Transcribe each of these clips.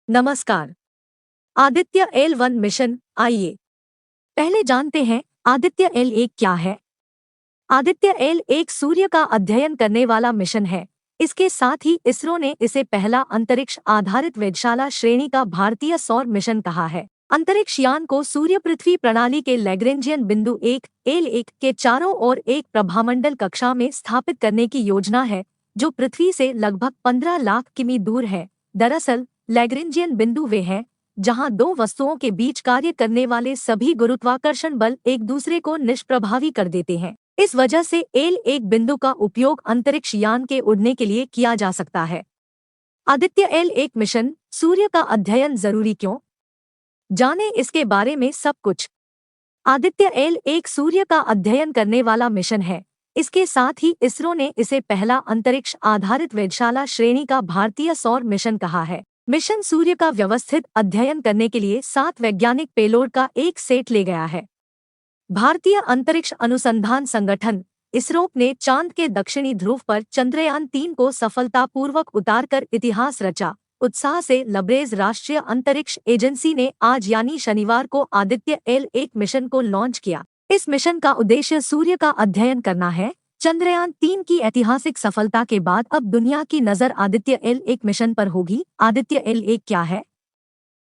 नमस्कार। Aditya L1 mission, आइए पहले जानते हैं आदित्य L1 क्या है। आदित्य L1 सूर्य का अध्ययन करने वाला मिशन है। इसके साथ ही इसरो ने इसे पहला अंतरिक्ष आधारित वेधशाला श्रेणी का भारतीय सौर मिशन कहा है। अंतरिक्ष यान को सूर्य पृथ्वी प्रणाली के लैग्रेंजियन बिंदु 1 L1 के चारों ओर एक प्रभामंडल कक्षा में स्थापित करने की योजना है, जो पृथ्वी से लगभग 15 लाख किमी दूर है। दरअसल लैग्रेंजियन बिंदु वे हैं जहां दो वस्तुओं के बीच कार्य करने वाले सभी गुरुत्वाकर्षण बल एक दूसरे को निष्प्रभावी कर देते हैं। इस वजह से L1 बिंदु का उपयोग अंतरिक्ष यान के उड़ने के लिए किया जा सकता है। आदित्य L1 मिशन, सूर्य का अध्ययन जरूरी क्यों? जानें इसके बारे में सब कुछ। आदित्य L1 सूर्य का अध्ययन करने वाला मिशन है। इसके साथ ही इसरो ने इसे पहला अंतरिक्ष आधारित वेधशाला श्रेणी का भारतीय सौर मिशन कहा है। मिशन सूर्य का व्यवस्थित अध्ययन करने के लिए 7 वैज्ञानिक पेलोड का एक सेट ले गया है। भारतीय अंतरिक्ष अनुसंधान संगठन इसरो ने चांद के दक्षिणी ध्रुव पर चंद्रयान-3 को सफलतापूर्वक उतारकर इतिहास रचा। उत्साह से लबरेज राष्ट्रीय अंतरिक्ष एजेंसी ने आज यानी शनिवार को आदित्य L1 मिशन को लॉन्च किया। इस मिशन का उद्देश्य सूर्य का अध्ययन करना है। चंद्रयान-3 की ऐतिहासिक सफलता के बाद अब दुनिया की नजर आदित्य L1 मिशन पर होगी। आदित्य L1 क्या है?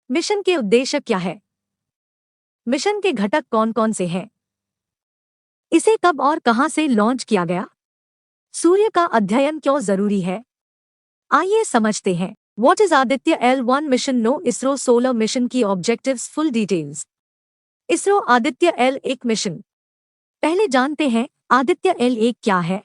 मिशन के उद्देश्य क्या है? मिशन के घटक कौन कौन से हैं? इसे कब और कहां से लॉन्च किया गया? सूर्य का अध्ययन क्यों जरूरी है? आइए समझते हैं। What is Aditya L1 mission? Know ISRO solar mission की objectives, full details. ISRO Aditya L1 mission. पहले जानते हैं आदित्य L1 क्या है।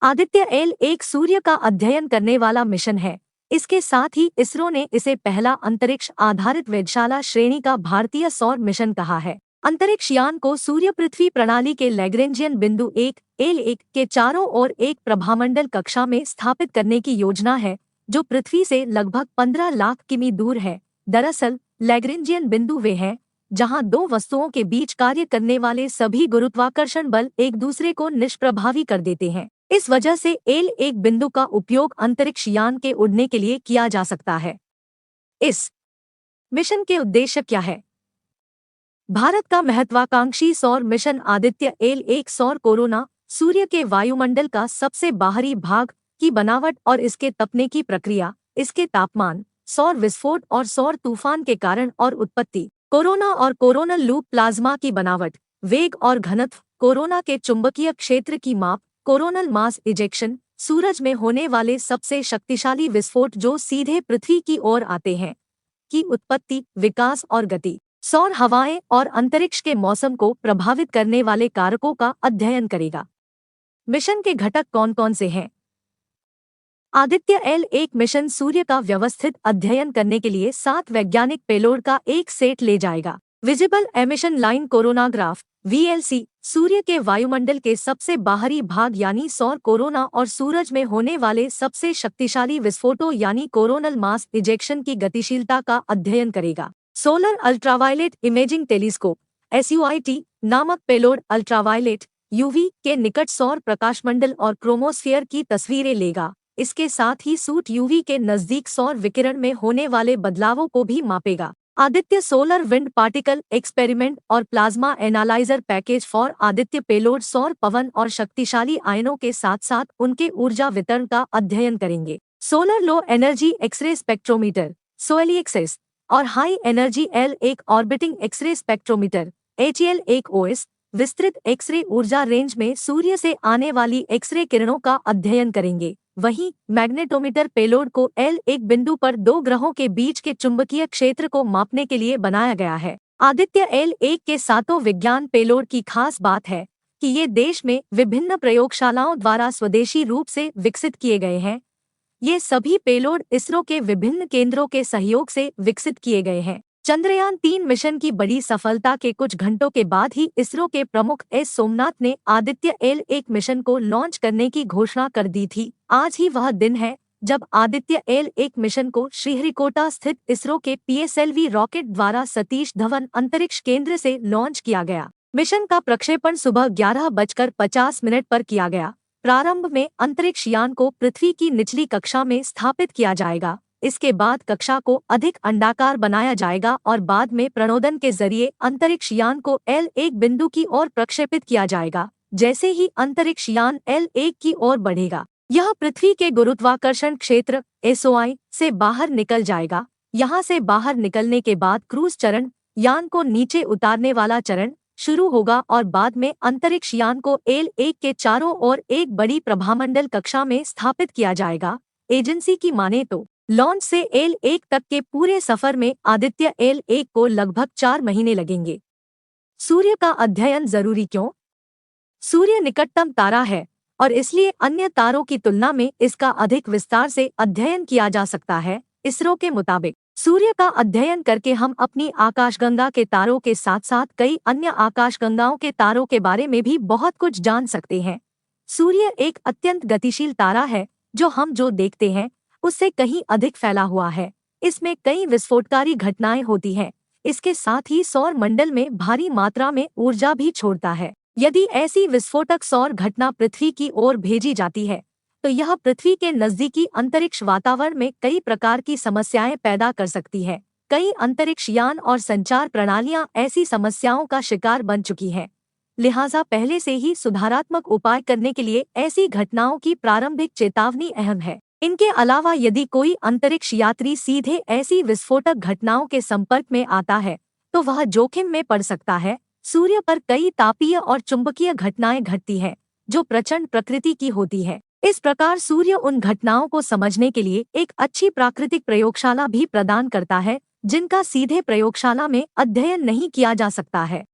आदित्य L1 सूर्य का अध्ययन करने वाला मिशन है। इसके साथ ही इसरो ने इसे पहला अंतरिक्ष आधारित वेधशाला श्रेणी का भारतीय सौर मिशन कहा है। अंतरिक्ष यान को सूर्य पृथ्वी प्रणाली के लैग्रेंजियन बिंदु 1 L1 के चारों ओर एक प्रभामंडल कक्षा में स्थापित करने की योजना है, जो पृथ्वी से लगभग 15 लाख किमी दूर है। दरअसल लैग्रेंजियन बिंदु वे हैं जहां दो वस्तुओं के बीच कार्य करने वाले सभी गुरुत्वाकर्षण बल एक दूसरे को निष्प्रभावी कर देते हैं। इस वजह से L1 बिंदु का उपयोग अंतरिक्ष यान के उड़ने के लिए किया जा सकता है। इस मिशन के उद्देश्य क्या है? भारत का महत्वाकांक्षी सौर मिशन आदित्य L1 सौर कोरोना, सूर्य के वायुमंडल का सबसे बाहरी भाग की बनावट और इसके तपने की प्रक्रिया, इसके तापमान, सौर विस्फोट और सौर तूफान के कारण और उत्पत्ति, कोरोना और कोरोनल लूप प्लाज्मा की बनावट, वेग और घनत्व, कोरोना के चुंबकीय क्षेत्र की माप, कोरोनल मास इजेक्शन, सूरज में होने वाले सबसे शक्तिशाली विस्फोट जो सीधे पृथ्वी की ओर आते हैं, की उत्पत्ति, विकास और गति, सौर हवाएं और अंतरिक्ष के मौसम को प्रभावित करने वाले कारकों का अध्ययन करेगा। मिशन के घटक कौन कौन से हैं? आदित्य L1 मिशन सूर्य का व्यवस्थित अध्ययन करने के लिए 7 वैज्ञानिक पेलोड का एक सेट ले जाएगा। Visible emission line coronagraph VLC, सूर्य के वायुमंडल के सबसे बाहरी भाग यानी सौर कोरोना और सूरज में होने वाले सबसे शक्तिशाली विस्फोटों यानी कोरोनल मास इजेक्शन की गतिशीलता का अध्ययन करेगा। Solar ultraviolet imaging telescope SUIT नामक पेलोड अल्ट्रावायलेट UV के निकट सौर प्रकाशमंडल और क्रोमोस्फीयर की तस्वीरें लेगा। इसके साथ ही सूट UV के नजदीक सौर विकिरण में होने वाले बदलावों को भी मापेगा। Aditya solar wind particle experiment और plasma analyser package for Aditya payload सौर पवन और शक्तिशाली आयनों के साथ साथ उनके ऊर्जा वितरण का अध्ययन करेंगे। Solar low energy X ray spectrometer SOLEX और high energy L1 orbiting X ray spectrometer HL1OS विस्तृत एक्सरे ऊर्जा रेंज में सूर्य से आने वाली एक्सरे किरणों का अध्ययन करेंगे। वहीं मैग्नेटोमीटर पेलोड को L1 बिंदु पर दो ग्रहों के बीच के चुंबकीय क्षेत्र को मापने के लिए बनाया गया है। आदित्य L1 के सातों विज्ञान पेलोड की खास बात है कि ये देश में विभिन्न प्रयोगशालाओं द्वारा स्वदेशी रूप से विकसित किए गए हैं। ये सभी पेलोड इसरो के विभिन्न केंद्रों के सहयोग से विकसित किए गए हैं। चंद्रयान-3 मिशन की बड़ी सफलता के कुछ घंटों के बाद ही इसरो के प्रमुख S सोमनाथ ने आदित्य L1 मिशन को लॉन्च करने की घोषणा कर दी थी। आज ही वह दिन है जब आदित्य L1 मिशन को श्रीहरिकोटा स्थित इसरो के PSLV रॉकेट द्वारा सतीश धवन अंतरिक्ष केंद्र से लॉन्च किया गया। मिशन का प्रक्षेपण सुबह 11:50 पर किया गया। प्रारंभ में अंतरिक्ष यान को पृथ्वी की निचली कक्षा में स्थापित किया जाएगा। इसके बाद कक्षा को अधिक अंडाकार बनाया जाएगा और बाद में प्रणोदन के जरिए अंतरिक्ष यान को L1 बिंदु की ओर प्रक्षेपित किया जाएगा। जैसे ही अंतरिक्ष यान L1 की ओर बढ़ेगा, यह पृथ्वी के गुरुत्वाकर्षण क्षेत्र SOI से बाहर निकल जाएगा। यहाँ से बाहर निकलने के बाद क्रूज चरण, यान को नीचे उतारने वाला चरण शुरू होगा और बाद में अंतरिक्ष यान को L1 के चारों ओर एक बड़ी प्रभामंडल कक्षा में स्थापित किया जाएगा। एजेंसी की माने तो लॉन्च से L1 तक के पूरे सफर में आदित्य L1 को लगभग 4 महीने लगेंगे। सूर्य का अध्ययन जरूरी क्यों? सूर्य निकटतम तारा है और इसलिए अन्य तारों की तुलना में इसका अधिक विस्तार से अध्ययन किया जा सकता है। इसरो के मुताबिक सूर्य का अध्ययन करके हम अपनी आकाशगंगा के तारों के साथ साथ कई अन्य आकाशगंगाओं के तारों के बारे में भी बहुत कुछ जान सकते हैं। सूर्य एक अत्यंत गतिशील तारा है जो हम जो देखते हैं उससे कहीं अधिक फैला हुआ है। इसमें कई विस्फोटकारी घटनाएं होती हैं। इसके साथ ही सौर मंडल में भारी मात्रा में ऊर्जा भी छोड़ता है। यदि ऐसी विस्फोटक सौर घटना पृथ्वी की ओर भेजी जाती है तो यह पृथ्वी के नजदीकी अंतरिक्ष वातावरण में कई प्रकार की समस्याएं पैदा कर सकती है। कई अंतरिक्ष यान और संचार प्रणालियां ऐसी समस्याओं का शिकार बन चुकी हैं। लिहाजा पहले से ही सुधारात्मक उपाय करने के लिए ऐसी घटनाओं की प्रारंभिक चेतावनी अहम है। इनके अलावा यदि कोई अंतरिक्ष यात्री सीधे ऐसी विस्फोटक घटनाओं के संपर्क में आता है तो वह जोखिम में पड़ सकता है। सूर्य पर कई तापीय और चुंबकीय घटनाएं घटती हैं जो प्रचंड प्रकृति की होती है। इस प्रकार सूर्य उन घटनाओं को समझने के लिए एक अच्छी प्राकृतिक प्रयोगशाला भी प्रदान करता है जिनका सीधे प्रयोगशाला में अध्ययन नहीं किया जा सकता है।